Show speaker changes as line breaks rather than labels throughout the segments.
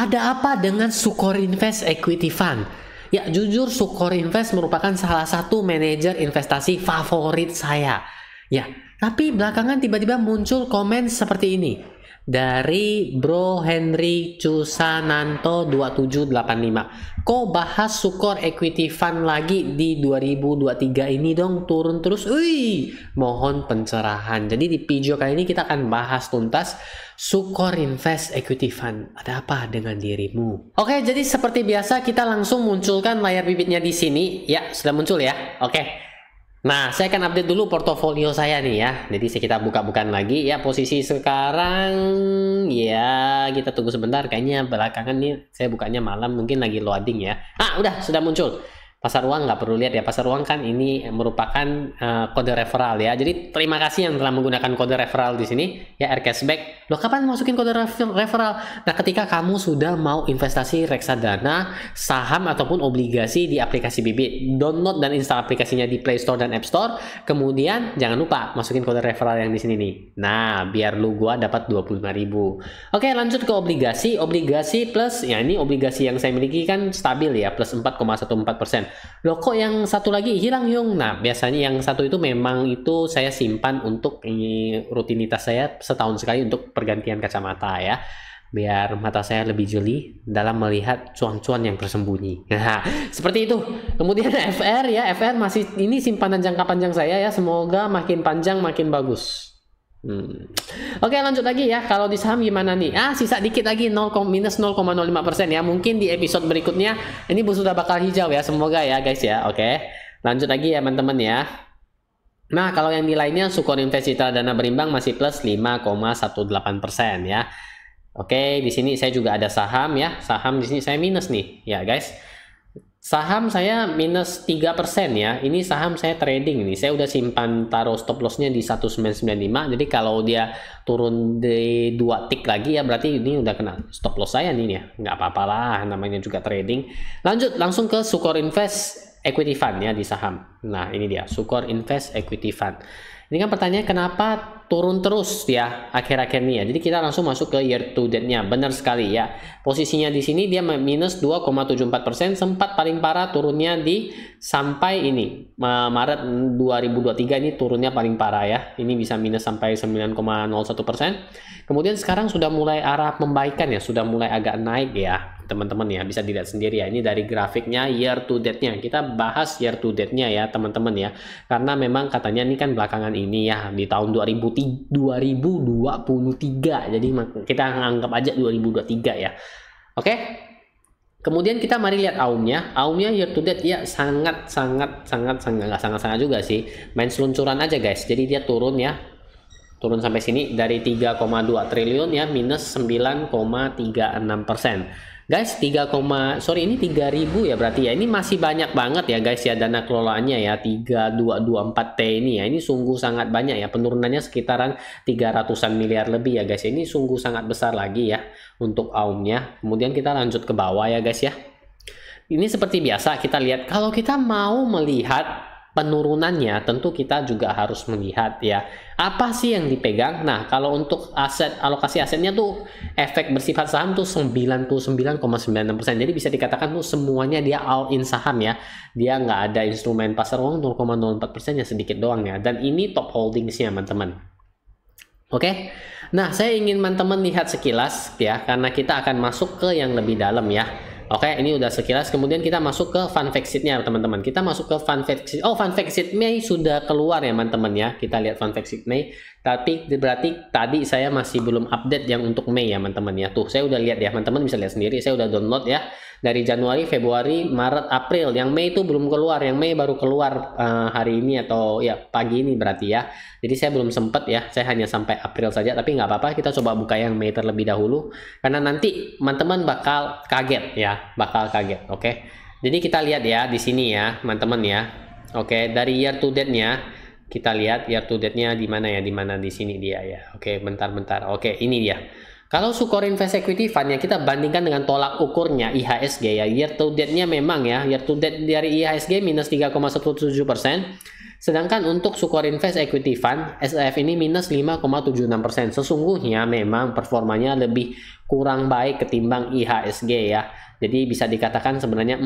Ada apa dengan Sukor Invest Equity Fund? Ya, jujur Sukor Invest merupakan salah satu manajer investasi favorit saya. Ya, tapi belakangan tiba-tiba muncul komen seperti ini dari Bro Henry Cusananto 2785. Kok bahas Sukor Equity Fund lagi di 2023 ini dong, turun terus. Mohon pencerahan. Jadi di video kali ini kita akan bahas tuntas Sukor Invest Equity Fund. Ada apa dengan dirimu? Oke, jadi seperti biasa kita langsung munculkan layar bibitnya di sini. Ya, sudah muncul ya. Oke. Nah, saya akan update dulu portofolio saya nih ya. Jadi kita buka-bukaan lagi ya. Posisi sekarang ya, kita tunggu sebentar. Kayaknya belakangan nih saya bukanya malam, mungkin lagi loading ya. Udah sudah muncul. Pasar uang nggak perlu lihat ya. Pasar uang kan ini merupakan kode referral ya. Jadi terima kasih yang telah menggunakan kode referral di sini ya, Cashback. Loh, kapan masukin kode referral? Nah, ketika kamu sudah mau investasi reksadana, saham ataupun obligasi di aplikasi Bibit, download dan install aplikasinya di Play Store dan App Store. Kemudian jangan lupa masukin kode referral yang di sini nih. Nah, biar lu gua dapat 25.000. Oke, lanjut ke obligasi. Obligasi plus ya, ini obligasi yang saya miliki kan stabil ya, plus 4,14%. Loh, kok yang satu lagi hilang Yung? Nah, biasanya yang satu itu memang itu saya simpan untuk rutinitas saya setahun sekali untuk pergantian kacamata ya, biar mata saya lebih jeli dalam melihat cuan-cuan yang tersembunyi. Nah, seperti itu. Kemudian FR ya, FR masih ini simpanan jangka panjang saya ya, semoga makin panjang makin bagus. Oke, lanjut lagi ya. Kalau di saham gimana nih? Sisa dikit lagi, minus 0,05% ya. Mungkin di episode berikutnya ini sudah bakal hijau ya, semoga ya guys ya. Oke, lanjut lagi ya teman-teman ya. Nah, kalau yang nilainya Sukor Invest Citra Dana Berimbang masih plus 5,18% ya. Oke, di sini saya juga ada saham ya. Saham di sini saya minus nih ya guys. Saham saya minus 3% ya. Ini saham saya trading nih. Saya udah simpan, taruh stop lossnya di 1995. Jadi kalau dia turun di 2 tick lagi ya, berarti ini udah kena stop loss saya nih ya. Nggak apa-apa lah, namanya juga trading. Lanjut langsung ke Sukor Invest Equity Fund ya di saham. Nah, ini dia Sukor Invest Equity Fund. Ini kan pertanyaannya kenapa turun terus ya akhir-akhir ini ya. Jadi kita langsung masuk ke year to date-nya. Benar sekali ya. Posisinya di sini dia minus 2,74%, sempat paling parah turunnya di sampai ini Maret 2023 ini turunnya paling parah ya. Ini bisa minus sampai 9,01%. Kemudian sekarang sudah mulai arah membaikan ya, sudah mulai agak naik ya. Teman-teman ya, bisa dilihat sendiri ya, ini dari grafiknya year to date-nya. Kita bahas year to date-nya ya teman-teman ya, karena memang katanya ini kan belakangan ini ya, di tahun 2023, jadi kita anggap aja 2023 ya. Oke, kemudian kita mari lihat AUM-nya. AUM-nya year to date ya sangat juga sih, main seluncuran aja guys. Jadi dia turun ya, turun sampai sini dari 3,2 triliun ya, minus 9,36%. Guys, ini 3.000 ya berarti ya. Ini masih banyak banget ya guys ya dana kelolaannya ya, 3224T ini ya. Ini sungguh sangat banyak ya, penurunannya sekitaran 300-an miliar lebih ya guys. Ini sungguh sangat besar lagi ya untuk AUM-nya. Kemudian kita lanjut ke bawah ya guys ya. Ini seperti biasa kita lihat, kalau kita mau melihat penurunannya tentu kita juga harus melihat ya apa sih yang dipegang. Nah, kalau untuk aset, alokasi asetnya tuh efek bersifat saham tuh 99,96%. Jadi bisa dikatakan tuh semuanya dia all in saham ya. Dia nggak ada instrumen pasar uang, 0,04% ya, sedikit doang ya. Dan ini top holdingsnya teman-teman. Oke. Nah, saya ingin teman-teman lihat sekilas ya, karena kita akan masuk ke yang lebih dalam ya. Oke, ini udah sekilas. Kemudian kita masuk ke fund fact sheet-nya teman-teman. Kita masuk ke fund fact sheet. Oh, fund fact sheet Mei sudah keluar ya teman-teman ya. Kita lihat fund fact sheet Mei. Tapi berarti tadi saya masih belum update yang untuk Mei ya teman-teman ya. Tuh, saya udah lihat ya, teman-teman bisa lihat sendiri. Saya udah download ya. Dari Januari, Februari, Maret, April. Yang Mei itu belum keluar. Yang Mei baru keluar hari ini atau ya pagi ini berarti ya. Jadi saya belum sempat ya. Saya hanya sampai April saja. Tapi nggak apa-apa. Kita coba buka yang Mei terlebih dahulu. Karena nanti teman-teman bakal kaget ya. Bakal kaget. Oke. Jadi kita lihat ya di sini ya teman-teman ya. Oke. Dari year to date-nya. Kita lihat year to date-nya di mana ya? Di mana di sini dia ya. Oke, bentar-bentar. Oke, ini dia. Kalau Sukor Invest Equity Fund yang kita bandingkan dengan tolak ukurnya IHSG ya, year to date-nya memang ya, year to date dari IHSG minus 3,17%, Sedangkan untuk Sukor Invest Equity Fund, SEF ini minus 5,76%. Sesungguhnya memang performanya lebih kurang baik ketimbang IHSG ya. Jadi bisa dikatakan sebenarnya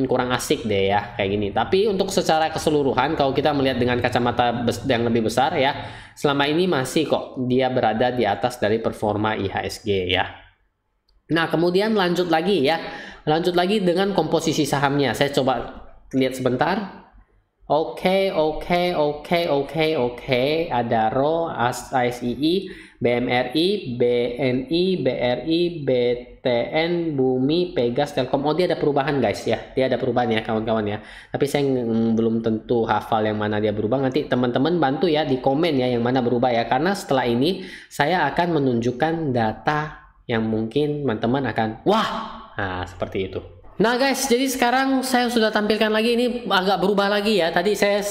kurang asik deh ya kayak gini. Tapi untuk secara keseluruhan kalau kita melihat dengan kacamata yang lebih besar ya, selama ini masih kok dia berada di atas dari performa IHSG ya. Nah, kemudian lanjut lagi ya. Lanjut lagi dengan komposisi sahamnya. Saya coba lihat sebentar. Oke. Adaro, ASII, BMRI, BNI, BRI, BTN, Bumi, Pegas, Telkom. Oh, dia ada perubahan guys ya. Dia ada perubahan ya kawan-kawan ya. Tapi saya belum tentu hafal yang mana dia berubah. Nanti teman-teman bantu ya di komen ya yang mana berubah ya. Karena setelah ini saya akan menunjukkan data yang mungkin teman-teman akan wah. Nah, seperti itu. Nah guys, jadi sekarang saya sudah tampilkan lagi, ini agak berubah lagi ya. Tadi saya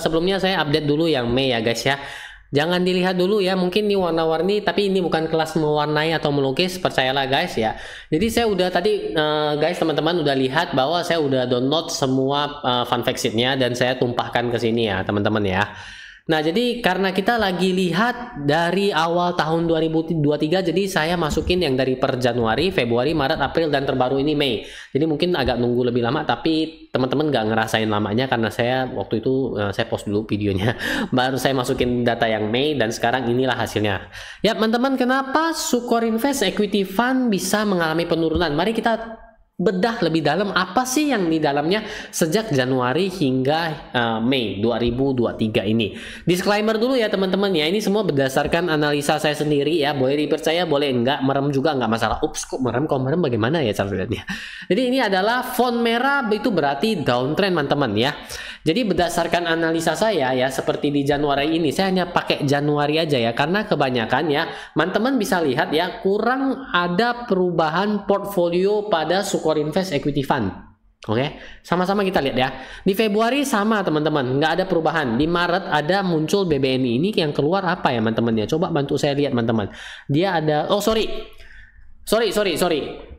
sebelumnya saya update dulu yang Mei ya guys ya. Jangan dilihat dulu ya, mungkin ini warna-warni, tapi ini bukan kelas mewarnai atau melukis, percayalah guys ya. Jadi saya udah tadi guys, teman-teman udah lihat bahwa saya udah download semua fun fact sheet-nya dan saya tumpahkan ke sini ya teman-teman ya. Nah, jadi karena kita lagi lihat dari awal tahun 2023, jadi saya masukin yang dari per Januari, Februari, Maret, April, dan terbaru ini Mei. Jadi mungkin agak nunggu lebih lama, tapi teman-teman nggak ngerasain lamanya karena saya waktu itu saya post dulu videonya. Baru saya masukin data yang Mei dan sekarang inilah hasilnya. Ya teman-teman, kenapa Sukor Invest Equity Fund bisa mengalami penurunan? Mari kita bedah lebih dalam apa sih yang di dalamnya sejak Januari hingga Mei 2023 ini. Disclaimer dulu ya teman-teman ya, ini semua berdasarkan analisa saya sendiri ya, boleh dipercaya boleh enggak, merem juga enggak masalah. Ups, kok merem, kalau merem bagaimana ya cara lihatnya. Jadi ini adalah font merah, itu berarti downtrend teman-teman ya. Jadi berdasarkan analisa saya ya, seperti di Januari ini saya hanya pakai Januari aja ya, karena kebanyakan ya teman-teman bisa lihat ya, kurang ada perubahan portfolio pada Sukor Invest Equity Fund. Oke, sama-sama kita lihat ya. Di Februari sama teman-teman, nggak ada perubahan. Di Maret ada muncul BBNI, ini yang keluar apa ya teman-teman ya? Coba bantu saya lihat teman-teman. Dia ada, oh sorry.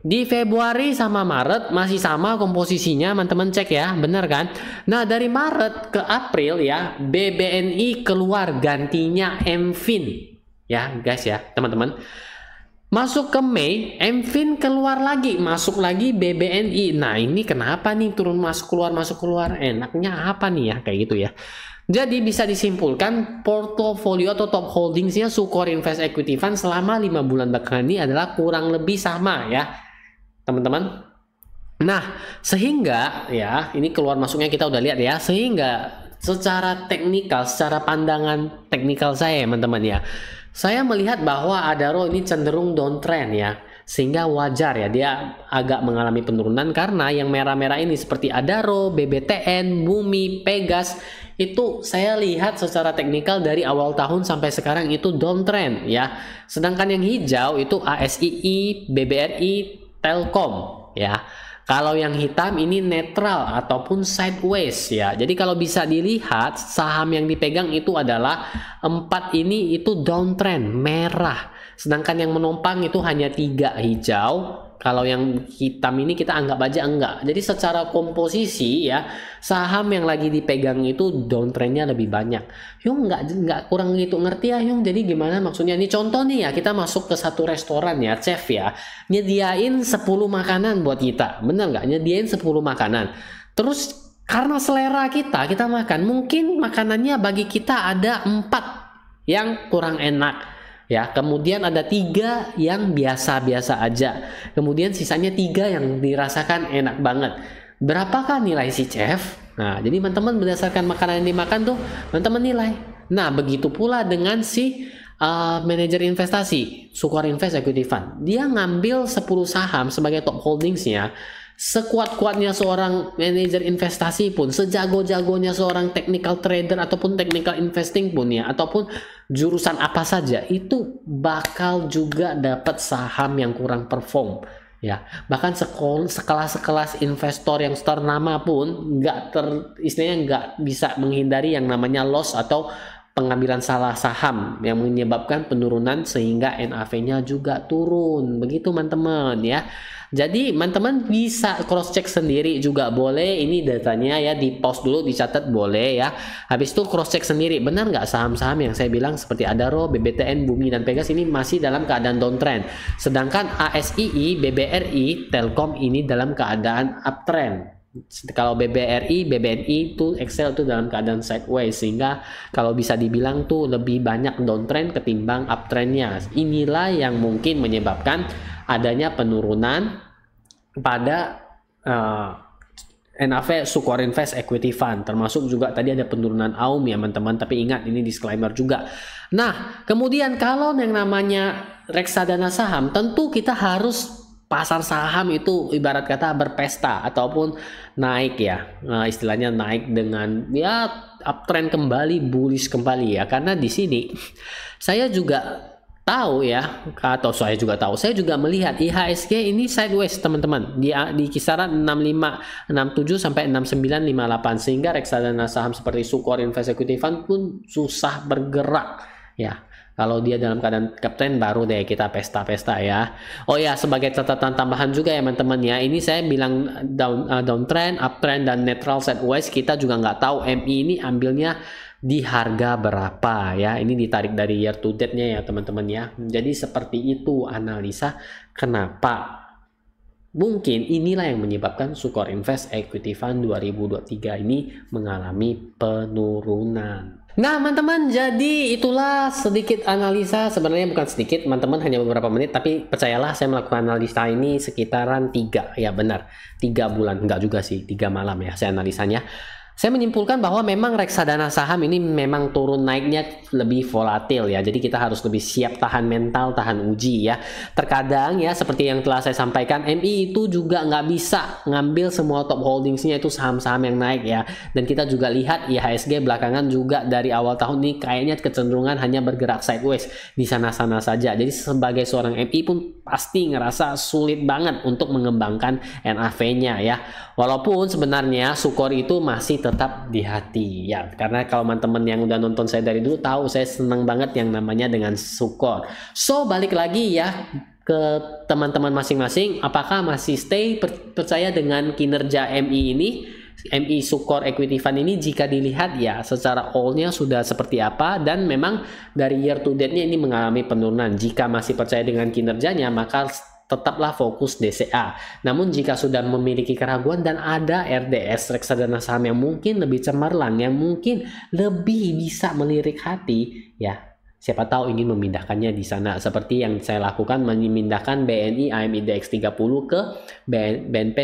Di Februari sama Maret masih sama komposisinya, teman-teman cek ya, benar kan? Nah, dari Maret ke April ya, BBNI keluar gantinya MFIN. Ya, guys ya, teman-teman. Masuk ke Mei, MFIN keluar lagi, masuk lagi BBNI. Nah, ini kenapa nih turun masuk keluar? Enaknya apa nih ya, kayak gitu ya. Jadi bisa disimpulkan portofolio atau top holdingsnya Sukor Invest Equity Fund selama 5 bulan belakangan ini adalah kurang lebih sama ya teman-teman. Nah, sehingga ya ini keluar masuknya kita udah lihat ya, sehingga secara teknikal, secara pandangan teknikal saya teman-teman ya, saya melihat bahwa Adaro ini cenderung downtrend ya, sehingga wajar ya dia agak mengalami penurunan karena yang merah-merah ini seperti Adaro, BBTN, Bumi, Pegas itu saya lihat secara teknikal dari awal tahun sampai sekarang itu downtrend ya. Sedangkan yang hijau itu ASII, BBRI, Telkom ya. Kalau yang hitam ini netral ataupun sideways ya. Jadi kalau bisa dilihat saham yang dipegang itu adalah 4 ini itu downtrend merah. Sedangkan yang menopang itu hanya 3 hijau. Kalau yang hitam ini kita anggap aja enggak. Jadi secara komposisi ya, saham yang lagi dipegang itu downtrendnya lebih banyak. Yung enggak kurang gitu ngerti ya Yung. Jadi gimana maksudnya? Ini contoh nih ya, kita masuk ke satu restoran ya, chef ya, nyediain 10 makanan buat kita. Bener nggak? Nyediain 10 makanan. Terus karena selera kita makan, mungkin makanannya bagi kita ada 4 yang kurang enak. Ya, kemudian ada 3 yang biasa-biasa aja. Kemudian sisanya 3 yang dirasakan enak banget. Berapakah nilai si chef? Nah, jadi teman-teman berdasarkan makanan yang dimakan tuh, teman-teman nilai. Nah, begitu pula dengan si manajer investasi, Sukor Invest Equity Fund. Dia ngambil 10 saham sebagai top holdingsnya. Sekuat-kuatnya seorang manajer investasi pun, sejago-jagonya seorang technical trader ataupun technical investing pun ya, ataupun jurusan apa saja, itu bakal juga dapat saham yang kurang perform ya. Bahkan sekelas investor yang ternama pun istilahnya nggak bisa menghindari yang namanya loss atau pengambilan salah saham yang menyebabkan penurunan sehingga NAV-nya juga turun. Begitu teman-teman ya. Jadi teman-teman bisa cross check sendiri juga boleh, ini datanya ya, di post dulu, dicatat boleh ya. Habis itu cross check sendiri, benar nggak saham-saham yang saya bilang seperti Adaro, BBTN, Bumi dan Pegas ini masih dalam keadaan downtrend. Sedangkan ASII, BBRI, Telkom ini dalam keadaan uptrend. Kalau BBRI, BBNI itu Excel itu dalam keadaan sideways, sehingga kalau bisa dibilang tuh lebih banyak downtrend ketimbang uptrendnya. Inilah yang mungkin menyebabkan adanya penurunan pada NAV Sukor Invest Equity Fund, termasuk juga tadi ada penurunan AUM ya teman-teman, tapi ingat ini disclaimer juga. Nah, kemudian kalau yang namanya reksadana saham, tentu kita harus pasar saham itu ibarat kata berpesta ataupun naik ya, istilahnya naik dengan ya uptrend kembali, bullish kembali ya, karena di sini saya juga tahu ya, atau saya juga melihat IHSG ini sideways teman-teman, di kisaran 6567 sampai 6958, sehingga reksadana saham seperti Sukor Invest Equity Fund pun susah bergerak ya. Kalau dia dalam keadaan uptrend baru deh kita pesta-pesta ya. Oh ya, sebagai catatan tambahan juga ya teman-teman ya, ini saya bilang downtrend, uptrend dan neutral sideways, kita juga nggak tahu MI ini ambilnya di harga berapa ya. Ini ditarik dari year to date-nya ya teman-teman ya. Jadi seperti itu analisa kenapa mungkin inilah yang menyebabkan Sukor Invest Equity Fund 2023 ini mengalami penurunan. Nah teman-teman, jadi itulah sedikit analisa, sebenarnya bukan sedikit teman-teman, hanya beberapa menit, tapi percayalah saya melakukan analisa ini sekitaran 3 bulan, enggak juga sih, 3 malam ya saya analisanya. Saya menyimpulkan bahwa memang reksadana saham ini memang turun naiknya lebih volatil ya. Jadi kita harus lebih siap tahan mental, tahan uji ya. Terkadang ya seperti yang telah saya sampaikan, MI itu juga nggak bisa ngambil semua top holdingsnya itu saham-saham yang naik ya. Dan kita juga lihat IHSG belakangan juga dari awal tahun ini kayaknya kecenderungan hanya bergerak sideways di sana-sana saja. Jadi sebagai seorang MI pun pasti ngerasa sulit banget untuk mengembangkan NAV-nya ya. Walaupun sebenarnya Sukor itu masih tetap di hati ya, karena kalau teman-teman yang udah nonton saya dari dulu tahu saya senang banget yang namanya dengan Sukor. So balik lagi ya ke teman-teman masing-masing, apakah masih stay percaya dengan kinerja MI ini, MI Sukor Equity Fund ini? Jika dilihat ya secara all-nya sudah seperti apa, dan memang dari year to date-nya ini mengalami penurunan. Jika masih percaya dengan kinerjanya maka tetaplah fokus DCA. Namun jika sudah memiliki keraguan dan ada RDS, reksadana saham yang mungkin lebih cemerlang, yang mungkin lebih bisa melirik hati ya, siapa tahu ingin memindahkannya di sana, seperti yang saya lakukan memindahkan BNI AMIDX 30 ke BNP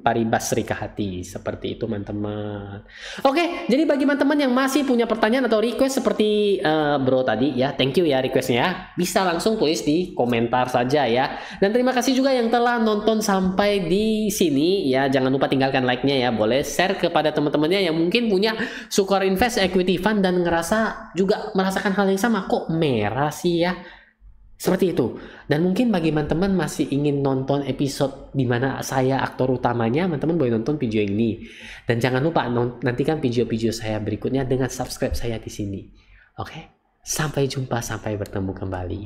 Paribas Serikahati, seperti itu teman-teman. Oke, jadi bagi teman-teman yang masih punya pertanyaan atau request seperti bro tadi ya, thank you ya requestnya, bisa langsung tulis di komentar saja ya. Dan terima kasih juga yang telah nonton sampai di sini ya, jangan lupa tinggalkan like-nya ya, boleh share kepada teman-temannya yang mungkin punya Sukor Invest Equity Fund dan ngerasa juga merasakan hal yang sama, kok merah sih ya, seperti itu. Dan mungkin bagi teman-teman masih ingin nonton episode di mana saya aktor utamanya, teman-teman boleh nonton video ini. Dan jangan lupa nantikan video-video saya berikutnya dengan subscribe saya di sini. Oke, sampai jumpa, sampai bertemu kembali.